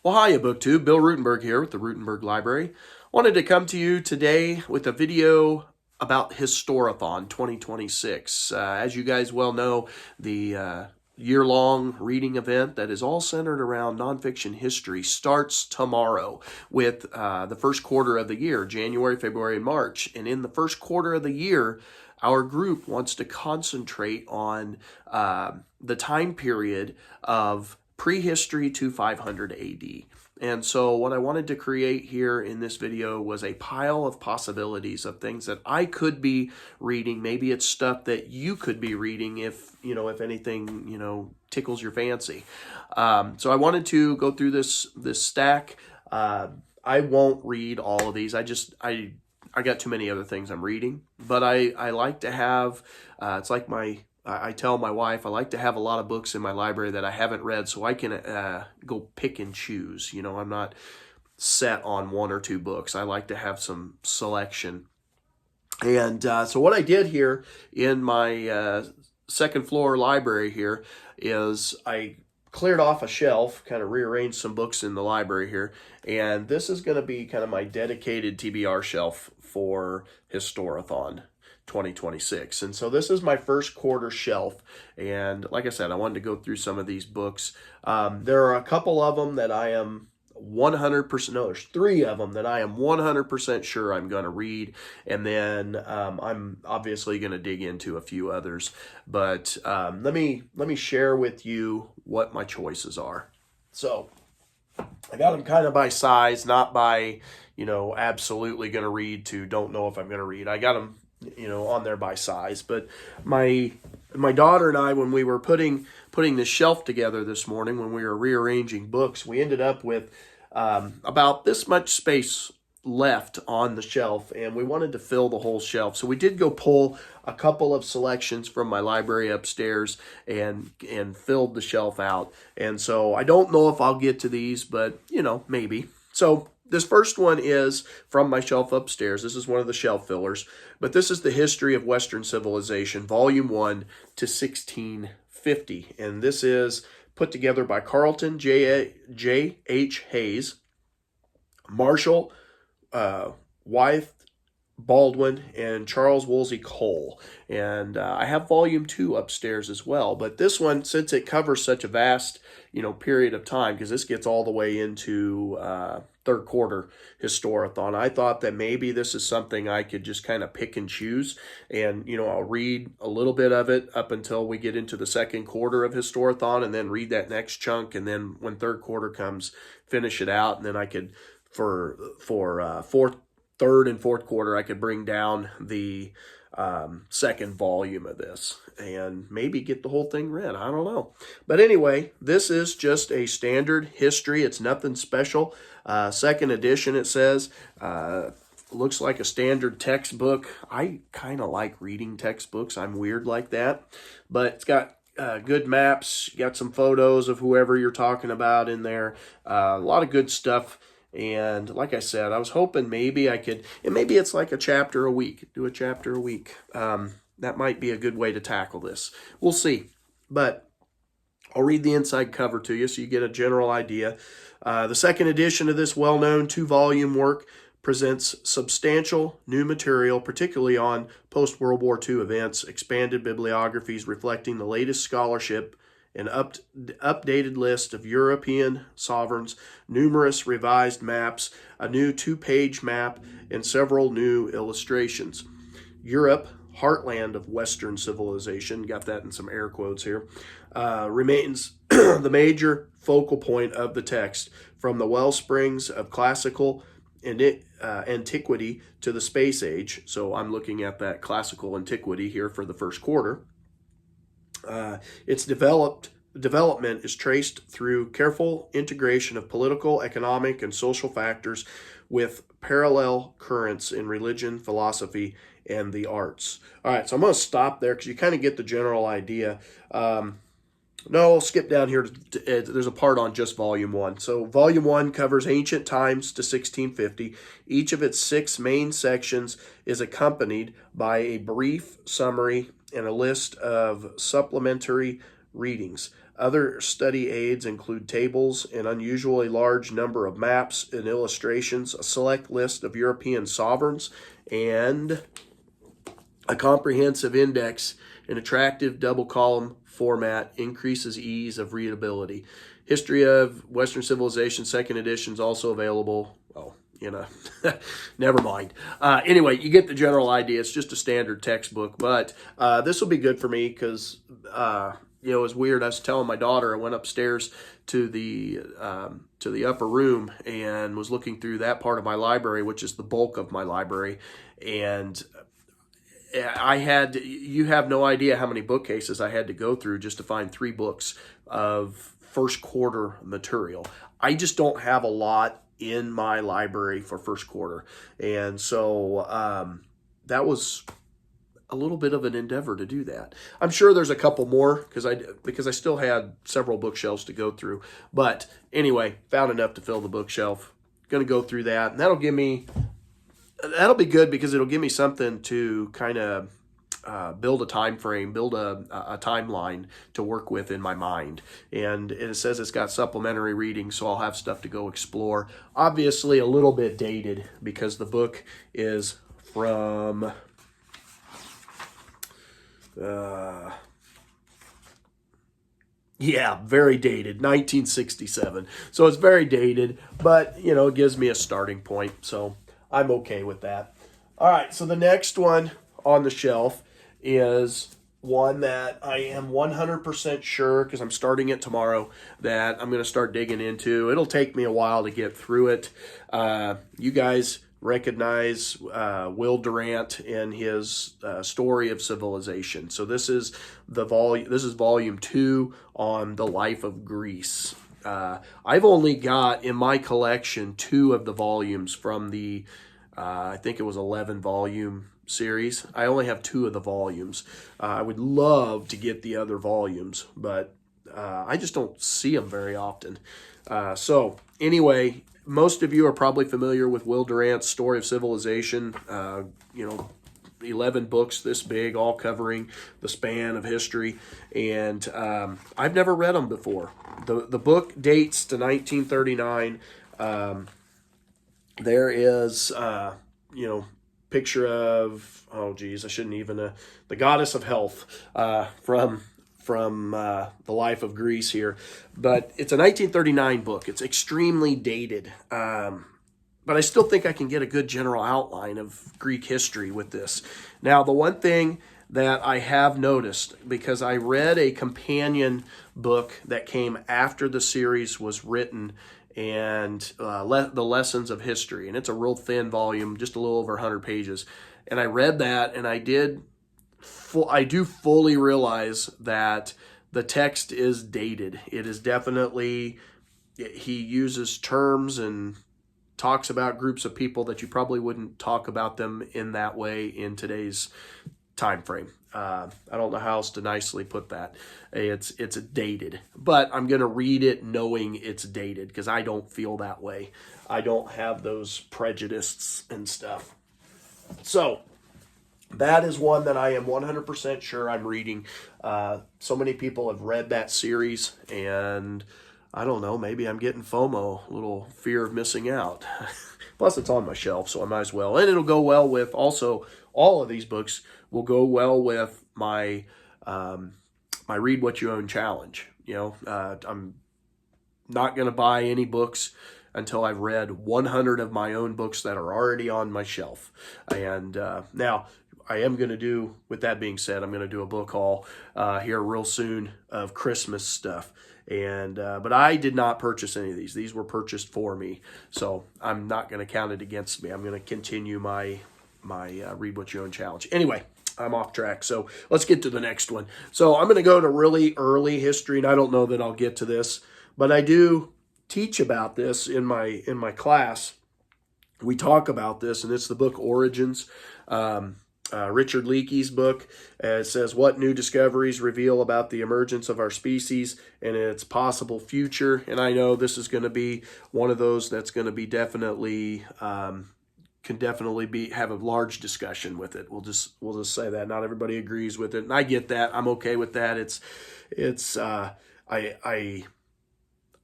Well, hiya, BookTube. Bill Ruttenberg here with the Ruttenberg Library. Wanted to come to you today with a video about Historathon 2026. As you guys well know, the year-long reading event that is all centered around nonfiction history starts tomorrow with the first quarter of the year, January, February, and March. And in the first quarter of the year, our group wants to concentrate on the time period of prehistory to 500 AD. And so what I wanted to create here in this video was a pile of possibilities of things that I could be reading. Maybe it's stuff that you could be reading if anything, tickles your fancy. So I wanted to go through this stack. I won't read all of these. I got too many other things I'm reading, but I like to have, it's like I tell my wife I like to have a lot of books in my library that I haven't read so I can go pick and choose. I'm not set on one or two books. I like to have some selection. And so what I did here in my second floor library here is I cleared off a shelf, kind of rearranged some books in the library here, and this is going to be kind of my dedicated TBR shelf for Historathon 2026. And so this is my first quarter shelf, and like I said, I wanted to go through some of these books. There are a couple of them that I am 100%, no, there's three of them that I am 100% sure I'm going to read, and then I'm obviously going to dig into a few others, but let me share with you what my choices are. So I got them kind of by size, not by absolutely going to read to don't know if I'm going to read. I got them on there by size. But my daughter and I, when we were putting this shelf together this morning, when we were rearranging books, we ended up with about this much space left on the shelf, and we wanted to fill the whole shelf. So we did go pull a couple of selections from my library upstairs and filled the shelf out. And so I don't know if I'll get to these, but maybe. So this first one is from my shelf upstairs. This is one of the shelf fillers, but this is the History of Western Civilization, Volume 1 to 1650. And this is put together by Carlton J.H. Hayes, Marshall Wythe Baldwin, and Charles Woolsey Cole. And I have Volume 2 upstairs as well. But this one, since it covers such a vast period of time, because this gets all the way into third quarter Historathon, I thought that maybe this is something I could just kind of pick and choose, and I'll read a little bit of it up until we get into the second quarter of Historathon, and then read that next chunk, and then when third quarter comes, finish it out, and then I could for third and fourth quarter I could bring down the second volume of this and maybe get the whole thing read. I don't know. But anyway, this is just a standard history. It's nothing special. Second edition, it says. Looks like a standard textbook. I kind of like reading textbooks. I'm weird like that. But it's got good maps. Got some photos of whoever you're talking about in there. A lot of good stuff. And like I said, I was hoping maybe I could, and maybe it's like a chapter a week, do a chapter a week. That might be a good way to tackle this. We'll see. But I'll read the inside cover to you so you get a general idea. The second edition of this well-known 2-volume work presents substantial new material, particularly on post-World War II events, expanded bibliographies reflecting the latest scholarship, an updated list of European sovereigns, numerous revised maps, a new 2-page map, and several new illustrations. Europe, heartland of Western civilization, got that in some air quotes here, remains the major focal point of the text, from the wellsprings of classical antiquity to the space age. So I'm looking at that classical antiquity here for the first quarter. Its development is traced through careful integration of political, economic, and social factors with parallel currents in religion, philosophy, and the arts. All right, so I'm going to stop there because you kind of get the general idea. No, I'll skip down here. There's a part on just Volume 1. So Volume 1 covers ancient times to 1650. Each of its 6 main sections is accompanied by a brief summary and a list of supplementary readings. Other study aids include tables, an unusually large number of maps and illustrations, a select list of European sovereigns, and a comprehensive index. An attractive double-column format increases ease of readability. History of Western Civilization, second edition, is also available. Oh, never mind. Anyway, you get the general idea. It's just a standard textbook, but this will be good for me because, it was weird. I was telling my daughter, I went upstairs to the upper room and was looking through that part of my library, which is the bulk of my library, and you have no idea how many bookcases I had to go through just to find 3 books of first quarter material. I just don't have a lot in my library for first quarter. And so that was a little bit of an endeavor to do that. I'm sure there's a couple more because I still had several bookshelves to go through. But anyway, found enough to fill the bookshelf. Going to go through that, and that'll be good because it'll give me something to kind of build a time frame, build a timeline to work with in my mind. And it says it's got supplementary reading, so I'll have stuff to go explore. Obviously a little bit dated because the book is from very dated, 1967. So it's very dated, but it gives me a starting point, so I'm okay with that. All right, so the next one on the shelf is one that I am 100% sure, because I'm starting it tomorrow, that I'm going to start digging into. It'll take me a while to get through it. You guys recognize Will Durant in his Story of Civilization. So this is volume 2 on the life of Greece. I've only got in my collection 2 of the volumes from the I think it was 11 volume series. I only have 2 of the volumes. I would love to get the other volumes, but I just don't see them very often. So anyway, most of you are probably familiar with Will Durant's Story of Civilization. 11 books this big, all covering the span of history, and I've never read them before. The book dates to 1939. There is, picture of, I shouldn't even, the goddess of health from the life of Greece here. But it's a 1939 book. It's extremely dated. But I still think I can get a good general outline of Greek history with this. Now, the one thing that I have noticed, because I read a companion book that came after the series was written, and the Lessons of History, and it's a real thin volume, just a little over 100 pages. And I read that, and I do fully realize that the text is dated. It is definitely, he uses terms and talks about groups of people that you probably wouldn't talk about them in that way in today's time frame. I don't know how else to nicely put that. It's dated, but I'm going to read it knowing it's dated because I don't feel that way. I don't have those prejudices and stuff. So that is one that I am 100% sure I'm reading. So many people have read that series, and I don't know, maybe I'm getting FOMO, a little fear of missing out. Plus, it's on my shelf, so I might as well. And it'll go well with, also, all of these books will go well with my my Read What You Own challenge. I'm not going to buy any books until I've read 100 of my own books that are already on my shelf. And now, I am going to do, with that being said, I'm going to do a book haul here real soon of Christmas stuff. And but I did not purchase any of these. These were purchased for me, so I'm not going to count it against me. I'm going to continue my Read What You Own challenge. Anyway, I'm off track, so let's get to the next one. So I'm going to go to really early history, and I don't know that I'll get to this, but I do teach about this in my class. We talk about this, and it's the book Origins. Richard Leakey's book. It says, what new discoveries reveal about the emergence of our species and its possible future. And I know this is going to be one of those that's going to be definitely can definitely have a large discussion with it. We'll just say that not everybody agrees with it, and I get that. I'm okay with that.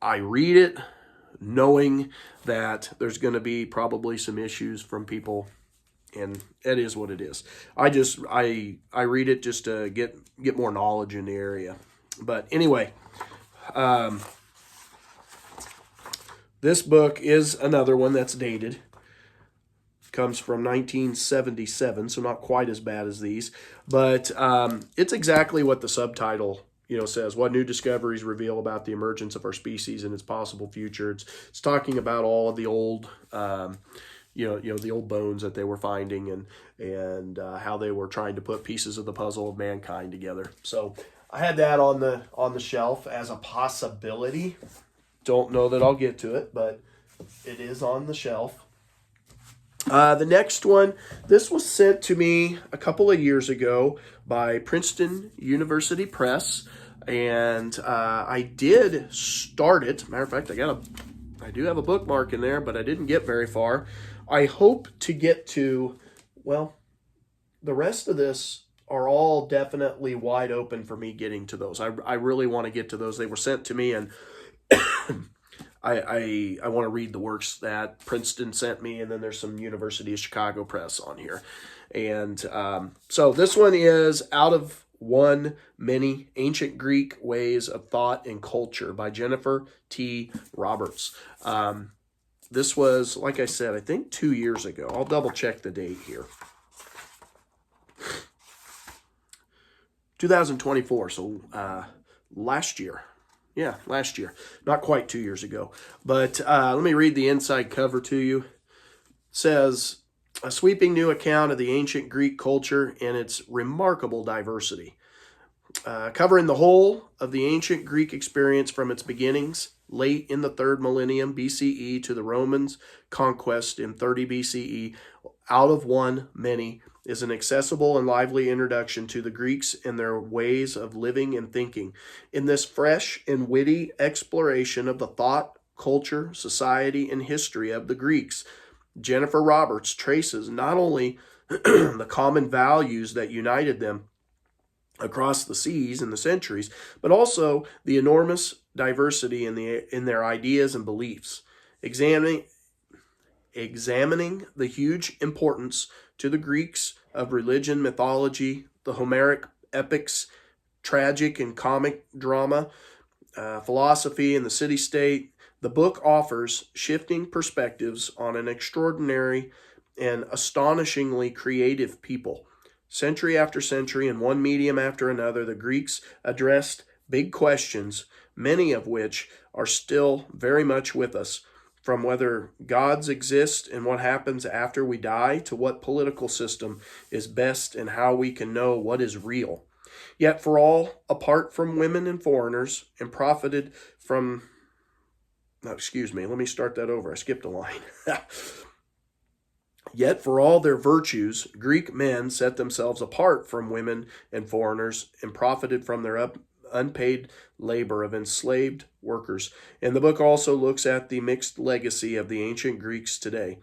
I read it knowing that there's going to be probably some issues from people, and it is what it is. I read it just to get more knowledge in the area. But anyway, this book is another one that's dated. Comes from 1977, so not quite as bad as these, but it's exactly what the subtitle says. What new discoveries reveal about the emergence of our species and its possible future. It's talking about all of the old the old bones that they were finding, and how they were trying to put pieces of the puzzle of mankind together. So I had that on the shelf as a possibility. Don't know that I'll get to it, but it is on the shelf. The next one, this was sent to me a couple of years ago by Princeton University Press, and I did start it. Matter of fact, I do have a bookmark in there, but I didn't get very far. I hope to get to, well, the rest of this are all definitely wide open for me getting to those. I really want to get to those. They were sent to me, and I want to read the works that Princeton sent me, and then there's some University of Chicago Press on here. And so this one is Out of One Many Ancient Greek Ways of Thought and Culture by Jennifer T. Roberts. This was, like I said, I think 2 years ago. I'll double check the date here. 2024, so last year. Yeah, last year. Not quite 2 years ago. But let me read the inside cover to you. It says, a sweeping new account of the ancient Greek culture and its remarkable diversity. Covering the whole of the ancient Greek experience from its beginnings, late in the 3rd millennium BCE, to the Romans' conquest in 30 BCE, Out of One Many is an accessible and lively introduction to the Greeks and their ways of living and thinking. In this fresh and witty exploration of the thought, culture, society, and history of the Greeks, Jennifer Roberts traces not only the common values that united them across the seas and the centuries, but also the enormous diversity in their ideas and beliefs. Examining the huge importance to the Greeks of religion, mythology, the Homeric epics, tragic and comic drama, philosophy, and the city-state, the book offers shifting perspectives on an extraordinary and astonishingly creative people. Century after century, in one medium after another, the Greeks addressed big questions, many of which are still very much with us, from whether gods exist and what happens after we die, to what political system is best and how we can know what is real. Yet for all, apart from women and foreigners, and profited from... No, excuse me, let me start that over. I skipped a line. Yet for all their virtues, Greek men set themselves apart from women and foreigners and profited from their unpaid labor of enslaved workers. And the book also looks at the mixed legacy of the ancient Greeks today.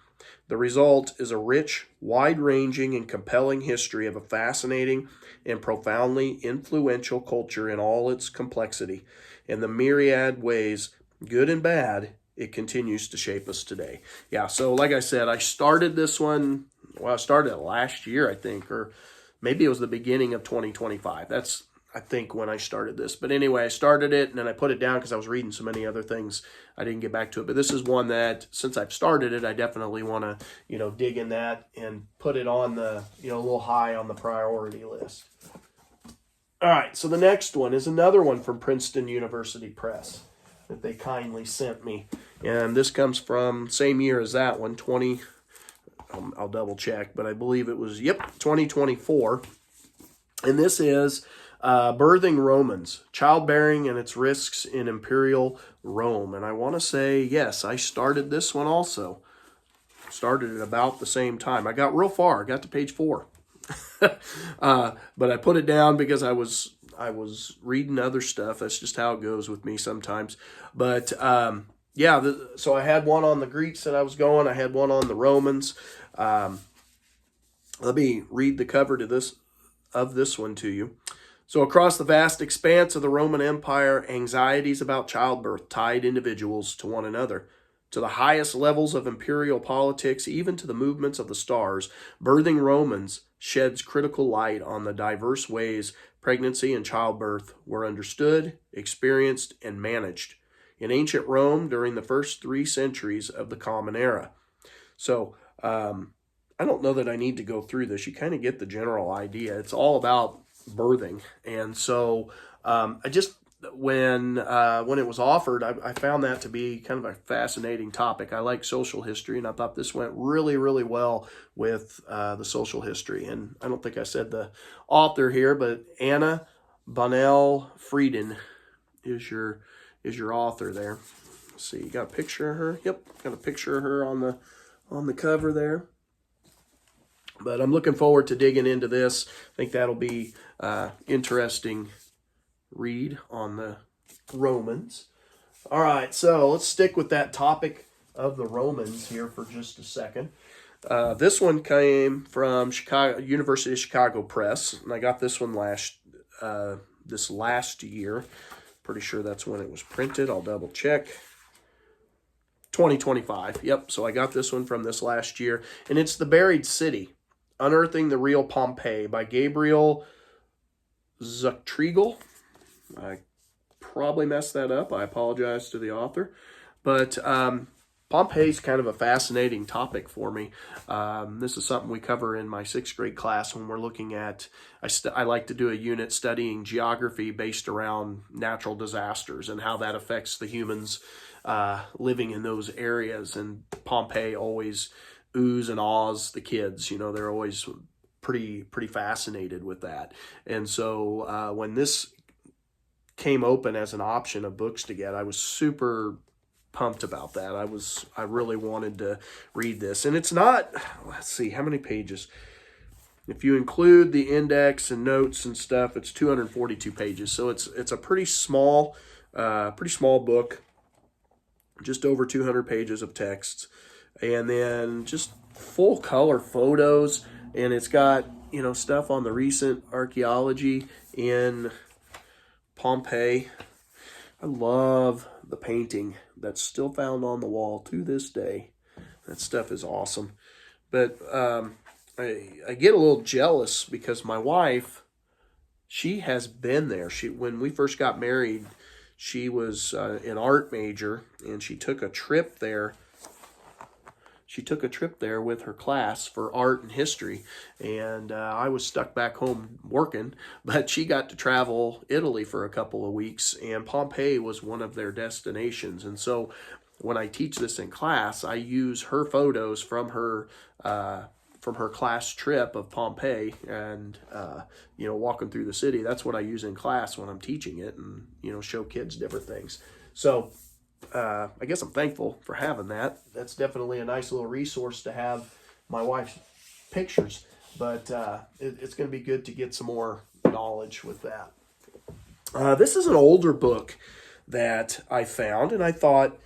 The result is a rich, wide-ranging, and compelling history of a fascinating and profoundly influential culture in all its complexity, and the myriad ways, good and bad, it continues to shape us today. Yeah, so like I said, I started this one, I started it last year, I think, or maybe it was the beginning of 2025. That's, I think, when I started this. But anyway, I started it, and then I put it down because I was reading so many other things. I didn't get back to it. But this is one that, since I've started it, I definitely want to, dig in that and put it on the, a little high on the priority list. All right, so the next one is another one from Princeton University Press that they kindly sent me. And this comes from same year as that one, I'll double check, but I believe it was, 2024. And this is Birthing Romans, Childbearing and Its Risks in Imperial Rome. And I want to say, yes, I started this one also. Started at about the same time. I got real far. I got to page 4. But I put it down because I was reading other stuff. That's just how it goes with me sometimes. But yeah, so I had one on the Greeks that I was going. I had one on the Romans. Um, Let me read the cover to this one to you. So, across the vast expanse of the Roman Empire, anxieties about childbirth tied individuals to one another. To the highest levels of imperial politics, even to the movements of the stars, birthing Romans sheds critical light on the diverse ways pregnancy and childbirth were understood, experienced, and managed in ancient Rome during the first 3 centuries of the Common Era. So, I don't know that I need to go through this. You kind of get the general idea. It's all about birthing, and so I just when it was offered, I found that to be kind of a fascinating topic. I like social history, and I thought this went really, really well with the social history. And I don't think I said the author here, but Anna Bonnell Frieden is your author there. Let's see, you got a picture of her? Yep, got a picture of her on the cover there. But I'm looking forward to digging into this. I think that'll be interesting read on the Romans. All right, so let's stick with that topic of the Romans here for just a second. This one came from University of Chicago Press, and I got this one this last year. Pretty sure that's when it was printed. I'll double check. 2025. Yep, so I got this one from this last year, and it's The Buried City: Unearthing the Real Pompeii by Gabriel Zuchtriegel. I probably messed that up. I apologize to the author. But Pompeii's kind of a fascinating topic for me. This is something we cover in my 6th grade class when we're looking at, I like to do a unit studying geography based around natural disasters and how that affects the humans living in those areas. And Pompeii always oohs and ahs the kids. They're always pretty fascinated with that. And so when this came open as an option of books to get, I was super pumped about that. I really wanted to read this. And it's not, let's see, how many pages? If you include the index and notes and stuff, it's 242 pages. So it's a pretty small book, just over 200 pages of text, and then just full color photos. And it's got, stuff on the recent archaeology in Pompeii. I love the painting that's still found on the wall to this day. That stuff is awesome. But I get a little jealous because my wife, she has been there. When we first got married, she was an art major, and she took a trip there. She took a trip there with her class for art and history, and I was stuck back home working, but she got to travel Italy for a couple of weeks, and Pompeii was one of their destinations. And so when I teach this in class, I use her photos from her class trip of Pompeii and, walking through the city. That's what I use in class when I'm teaching it and, show kids different things. So I guess I'm thankful for having that. That's definitely a nice little resource to have my wife's pictures, but it's going to be good to get some more knowledge with that. This is an older book that I found, and I thought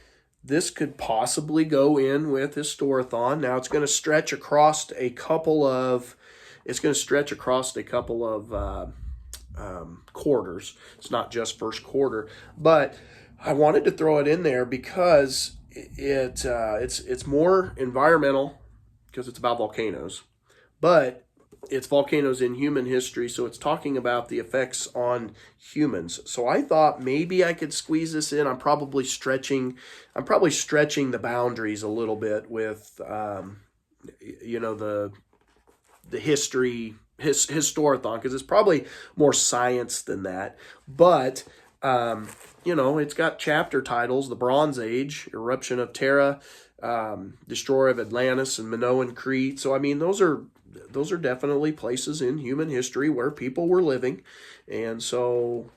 this could possibly go in with Historathon. Now it's going to stretch across a couple of quarters. It's not just first quarter, but I wanted to throw it in there because it's more environmental because it's about volcanoes, but it's volcanoes in human history, so it's talking about the effects on humans. So I thought maybe I could squeeze this in. I'm probably stretching the boundaries a little bit with the history Historathon, because it's probably more science than that. But it's got chapter titles: The Bronze Age, Eruption of Terra, Destroyer of Atlantis, and Minoan Crete. So I mean, those are definitely places in human history where people were living, and so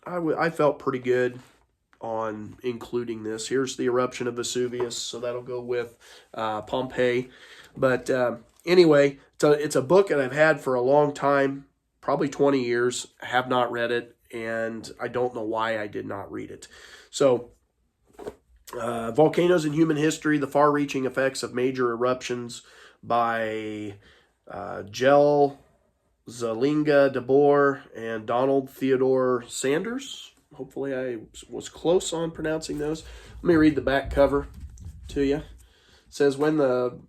I felt pretty good on including this. Here's the eruption of Vesuvius, so that'll go with Pompeii. But anyway, it's a book that I've had for a long time, probably 20 years. I have not read it, and I don't know why I did not read it. So Volcanoes in Human History, the Far-Reaching Effects of Major Eruptions by Gel Zalinga de Boer and Donald Theodore Sanders. Hopefully I was close on pronouncing those. Let me read the back cover to you. It says, when the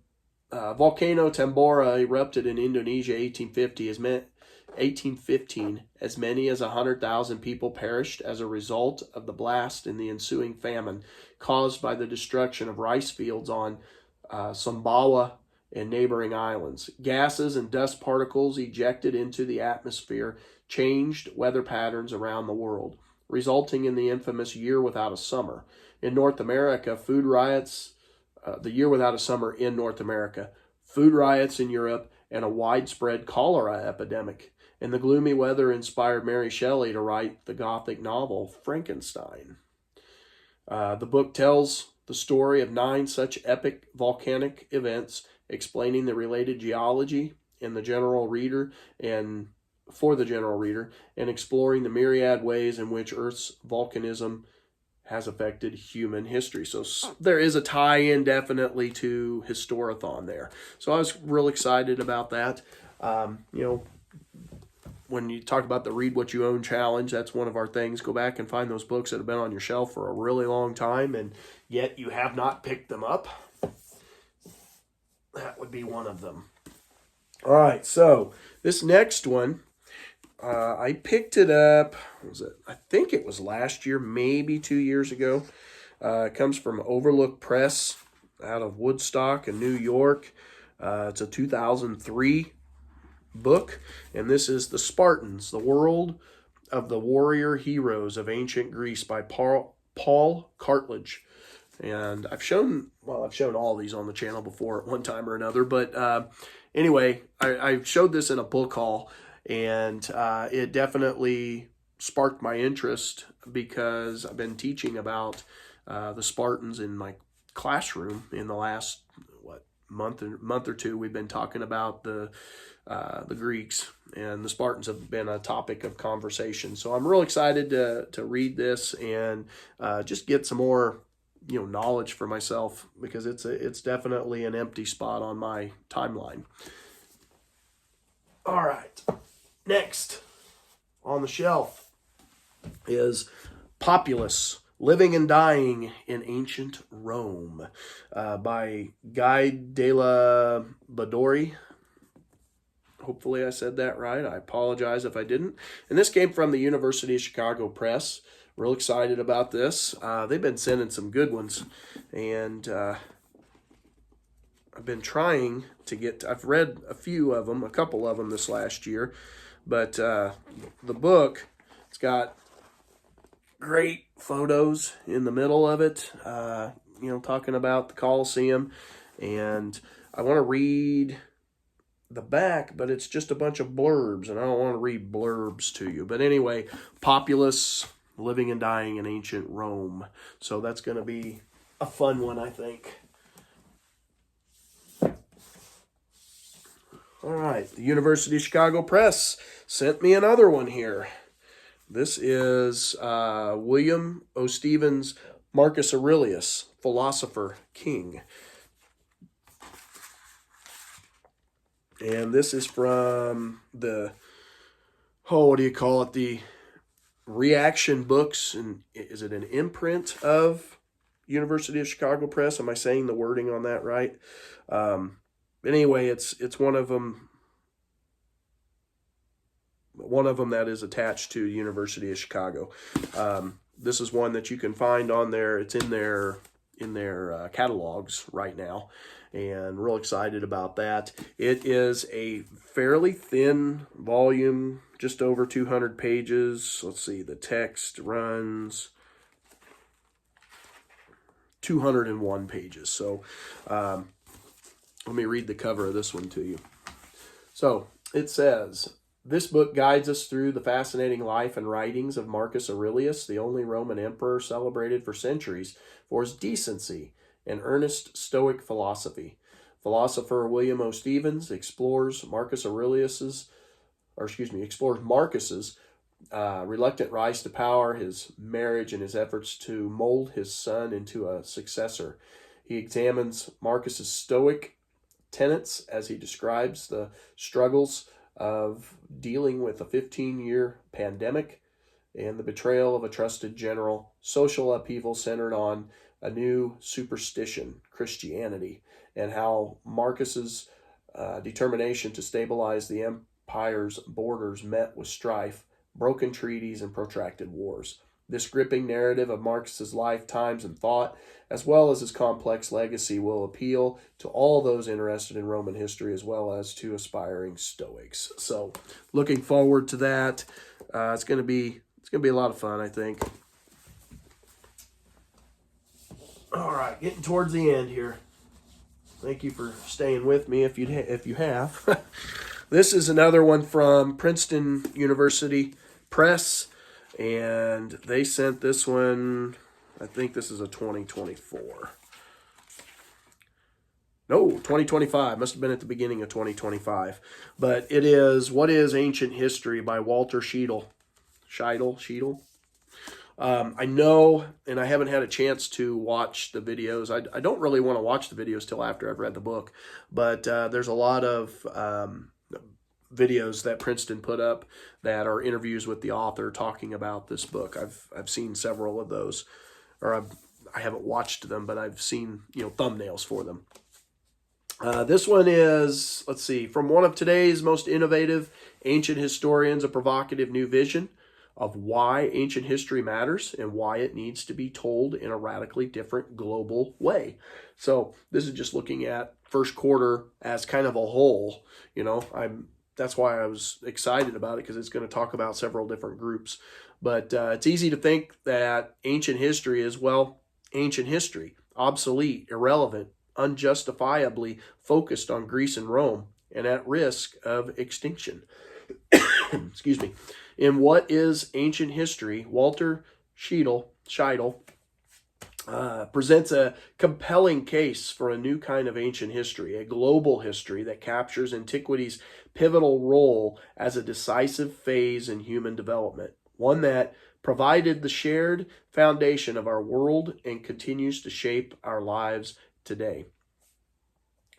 volcano Tambora erupted in Indonesia 1815, as many as 100,000 people perished as a result of the blast and the ensuing famine caused by the destruction of rice fields on Sumbawa and neighboring islands. Gases and dust particles ejected into the atmosphere changed weather patterns around the world, resulting in the infamous year without a summer. In North America, the year without a summer in North America, food riots in Europe, and a widespread cholera epidemic. And the gloomy weather inspired Mary Shelley to write the Gothic novel Frankenstein. The book tells the story of 9 such epic volcanic events, explaining the related geology for the general reader, and exploring the myriad ways in which Earth's volcanism has affected human history. So there is a tie-in definitely to Historathon there. So I was real excited about that. When you talk about the Read What You Own challenge, that's one of our things. Go back and find those books that have been on your shelf for a really long time, and yet you have not picked them up. That would be one of them. All right, so this next one, I picked it up, I think it was last year, maybe 2 years ago. It comes from Overlook Press out of Woodstock in New York. It's a 2003 book, and this is The Spartans, the World of the Warrior Heroes of Ancient Greece by Paul Cartledge. And I've shown all these on the channel before at one time or another, but anyway, I showed this in a book haul, and it definitely sparked my interest because I've been teaching about the Spartans in my classroom in the last month or two. We've been talking about the Greeks, and the Spartans have been a topic of conversation. So I'm real excited to read this and just get some more knowledge for myself, because it's definitely an empty spot on my timeline. All right, next on the shelf is Populus, Living and Dying in Ancient Rome by Guy de la Badori. Hopefully I said that right. I apologize if I didn't. And this came from the University of Chicago Press. Real excited about this. They've been sending some good ones, and I've been trying to I've read a couple of them this last year, but the book, it's got great photos in the middle of it, talking about the Coliseum, and I want to read the back, but it's just a bunch of blurbs, and I don't want to read blurbs to you. But anyway, Populus, Living and Dying in Ancient Rome. So that's going to be a fun one, I think. All right, the University of Chicago Press sent me another one here. This is William O. Stevens' Marcus Aurelius, Philosopher, King. And this is from the, the Reaction Books, and is it an imprint of University of Chicago Press? Am I saying the wording on that right? Anyway, it's one of them that is attached to University of Chicago. This is one that you can find on there. It's in their catalogs right now, and real excited about that. It is a fairly thin volume, just over 200 pages. Let's see, the text runs 201 pages. So let me read the cover of this one to you. So it says, this book guides us through the fascinating life and writings of Marcus Aurelius, the only Roman emperor celebrated for centuries for his decency and earnest Stoic philosophy. Philosopher William O. Stevens explores Marcus's reluctant rise to power, his marriage, and his efforts to mold his son into a successor. He examines Marcus's Stoic tenets as he describes the struggles of dealing with a 15-year pandemic and the betrayal of a trusted general, social upheaval centered on a new superstition, Christianity, and how Marcus's determination to stabilize the empire's borders met with strife, broken treaties, and protracted wars. This gripping narrative of Marcus's lifetimes and thought, as well as his complex legacy, will appeal to all those interested in Roman history as well as to aspiring Stoics. So, looking forward to that. It's going to be a lot of fun, I think. All right, getting towards the end here. Thank you for staying with me if you have. This is another one from Princeton University Press, and they sent this one. I think this is a 2024. No, 2025. Must have been at the beginning of 2025. But it is What is Ancient History by Walter Scheidel. Scheidel. I know, and I haven't had a chance to watch the videos. I don't really want to watch the videos till after I've read the book, but there's a lot of videos that Princeton put up that are interviews with the author talking about this book. I've seen several of those, or I haven't watched them, but I've seen thumbnails for them. This one is, let's see, from one of today's most innovative ancient historians, a provocative new vision of why ancient history matters and why it needs to be told in a radically different global way. So this is just looking at first quarter as kind of a whole. That's why I was excited about it, because it's going to talk about several different groups. But it's easy to think that ancient history is, ancient history, obsolete, irrelevant, unjustifiably focused on Greece and Rome, and at risk of extinction. Excuse me. In What is Ancient History, Walter Scheidel presents a compelling case for a new kind of ancient history, a global history that captures antiquity's pivotal role as a decisive phase in human development, one that provided the shared foundation of our world and continues to shape our lives today.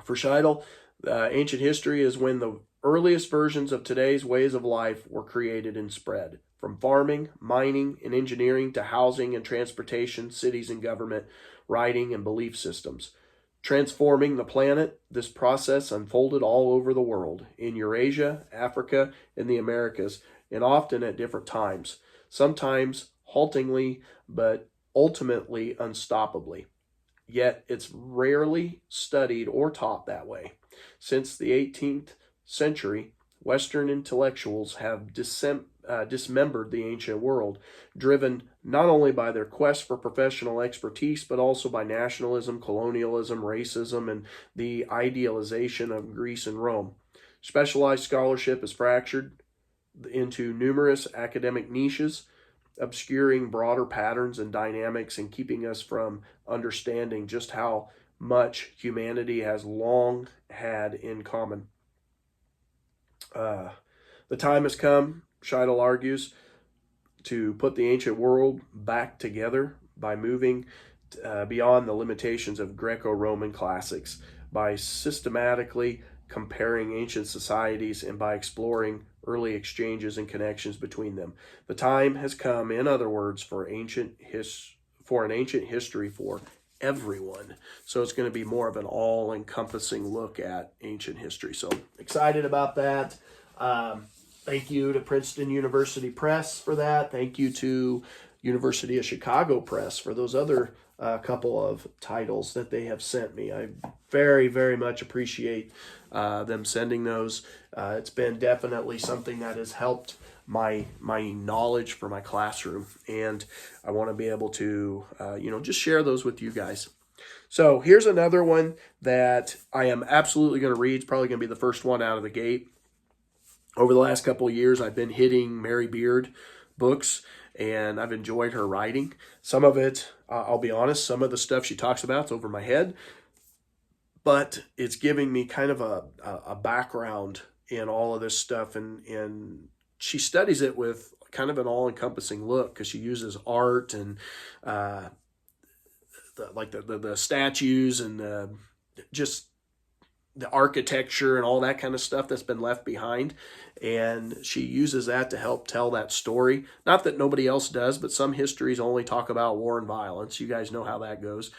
For Scheidel, ancient history is when the earliest versions of today's ways of life were created and spread, from farming, mining, and engineering to housing and transportation, cities and government, writing and belief systems. Transforming the planet, this process unfolded all over the world, in Eurasia, Africa, and the Americas, and often at different times, sometimes haltingly, but ultimately unstoppably. Yet it's rarely studied or taught that way. Since the 18th century, Western intellectuals have dismembered the ancient world, driven not only by their quest for professional expertise, but also by nationalism, colonialism, racism, and the idealization of Greece and Rome. Specialized scholarship is fractured into numerous academic niches, obscuring broader patterns and dynamics and keeping us from understanding just how much humanity has long had in common. The time has come, Scheidel argues, to put the ancient world back together by moving beyond the limitations of Greco-Roman classics, by systematically comparing ancient societies, and by exploring early exchanges and connections between them. The time has come, in other words, for an ancient history for everyone. So it's going to be more of an all-encompassing look at ancient history. So excited about that. Thank you to Princeton University Press for that. Thank you to University of Chicago Press for those other couple of titles that they have sent me. I very, very much appreciate them sending those. It's been definitely something that has helped my knowledge for my classroom, and I want to be able to just share those with you guys. So here's another one that I am absolutely going to read. It's probably going to be the first one out of the gate. Over the last couple of years, I've been hitting Mary Beard books, and I've enjoyed her writing. Some of it, I'll be honest, some of the stuff she talks about is over my head, but it's giving me kind of a background in all of this stuff, and she studies it with kind of an all-encompassing look because she uses art and the statues and just the architecture and all that kind of stuff that's been left behind. And she uses that to help tell that story. Not that nobody else does, but some histories only talk about war and violence. You guys know how that goes.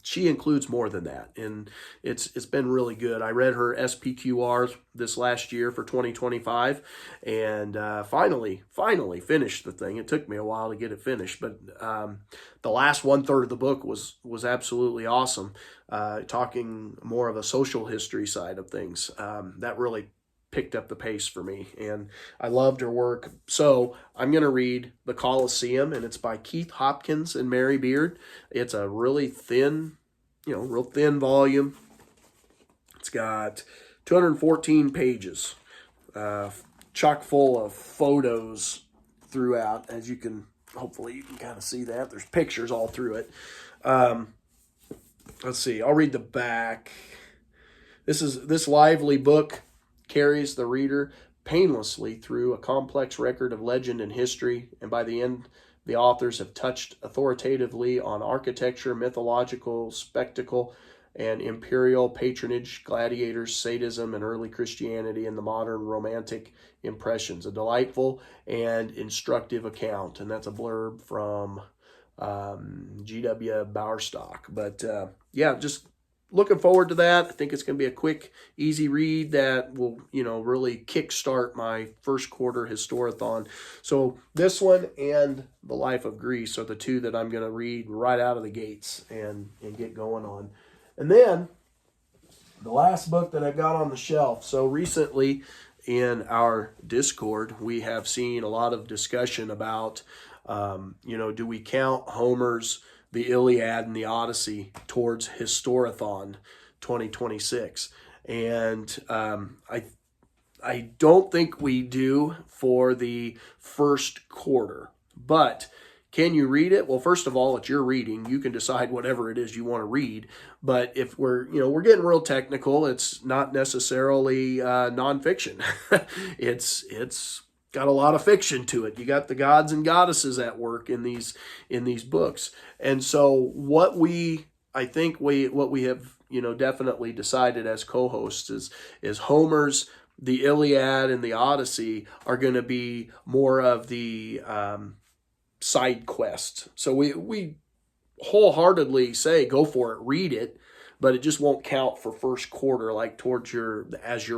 She includes more than that, and it's been really good. I read her SPQRs this last year for 2025, and finally finished the thing. It took me a while to get it finished, but the last 1/3 of the book was absolutely awesome. Talking more of a social history side of things, that really picked up the pace for me, and I loved her work. So I'm going to read The Coliseum, and it's by Keith Hopkins and Mary Beard. It's a really thin, real thin volume. It's got 214 pages, chock full of photos throughout. As you can, hopefully you can kind of see that. There's pictures all through it. Let's see, I'll read the back. This lively book carries the reader painlessly through a complex record of legend and history, and by the end, the authors have touched authoritatively on architecture, mythological spectacle, and imperial patronage, gladiators, sadism, and early Christianity and the modern romantic impressions. A delightful and instructive account, and that's a blurb from G.W. Bowerstock. But just looking forward to that. I think it's going to be a quick, easy read that will, really kickstart my first quarter Historathon. So this one and The Life of Greece are the two that I'm going to read right out of the gates and get going on. And then the last book that I've got on the shelf. So recently in our Discord, we have seen a lot of discussion about, do we count Homer's The Iliad and the Odyssey towards Historathon 2026? And I don't think we do for the first quarter. But can you read it? Well, first of all, it's your reading. You can decide whatever it is you want to read. But if we're getting real technical, it's not necessarily nonfiction. It's got a lot of fiction to it. You got the gods and goddesses at work in these books. And so what we have definitely decided as co-hosts is Homer's The Iliad and the Odyssey are going to be more of the side quest. So we wholeheartedly say go for it, read it, but it just won't count for first quarter like towards your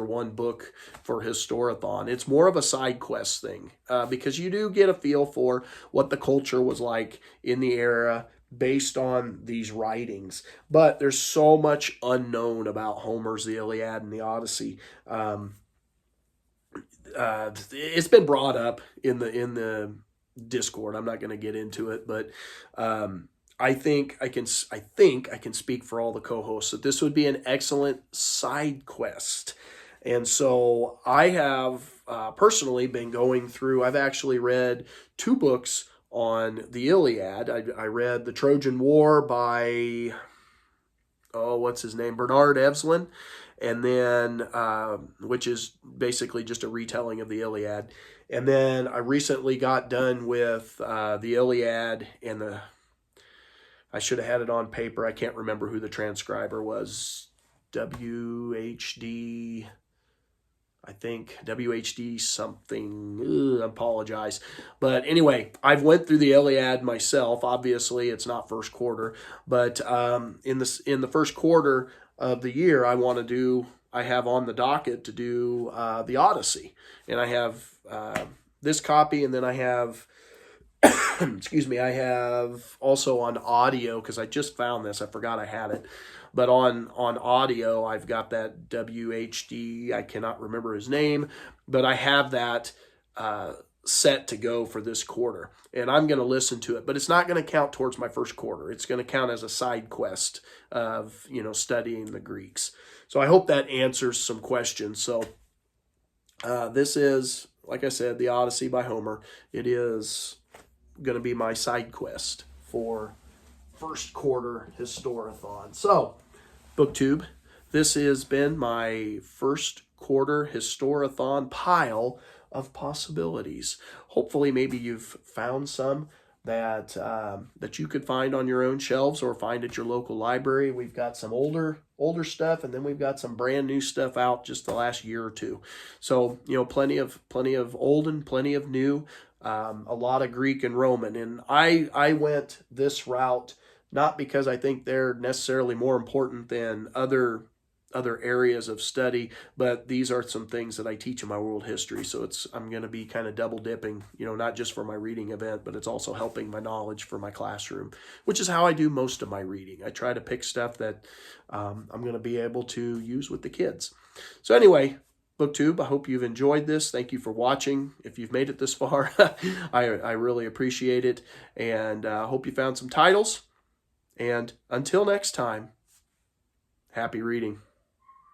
one book for Historathon. It's more of a side quest thing because you do get a feel for what the culture was like in the era based on these writings. But there's so much unknown about Homer's The Iliad and the Odyssey. It's been brought up in the Discord. I'm not going to get into it, but I think I can speak for all the co-hosts that this would be an excellent side quest. And so I have personally been going through, I've actually read 2 books on the Iliad. I read The Trojan War by, what's his name? Bernard Evslin. And then, which is basically just a retelling of the Iliad. And then I recently got done with the Iliad and I should have had it on paper. I can't remember who the transcriber was. WHD, I think. WHD something. I apologize. But anyway, I've went through the Iliad myself. Obviously, it's not first quarter. But in the first quarter of the year, I have on the docket to do the Odyssey. And I have this copy, and then I have I have also on audio, because I just found this. I forgot I had it. But on audio, I've got that WHD. I cannot remember his name, but I have that set to go for this quarter. And I'm going to listen to it, but it's not going to count towards my first quarter. It's going to count as a side quest of, studying the Greeks. So I hope that answers some questions. So this is, like I said, the Odyssey by Homer. It is going to be my side quest for first quarter Historathon. So, BookTube, this has been my first quarter Historathon pile of possibilities. Hopefully, maybe you've found some that you could find on your own shelves or find at your local library. We've got some older stuff, and then we've got some brand new stuff out just the last year or two. So plenty of old and plenty of new. A lot of Greek and Roman, and I went this route not because I think they're necessarily more important than other areas of study, but these are some things that I teach in my world history. So I'm going to be kind of double dipping, not just for my reading event, but it's also helping my knowledge for my classroom, which is how I do most of my reading. I try to pick stuff that I'm going to be able to use with the kids. So anyway, BookTube, I hope you've enjoyed this. Thank you for watching. If you've made it this far, I really appreciate it, and hope you found some titles. And until next time, happy reading.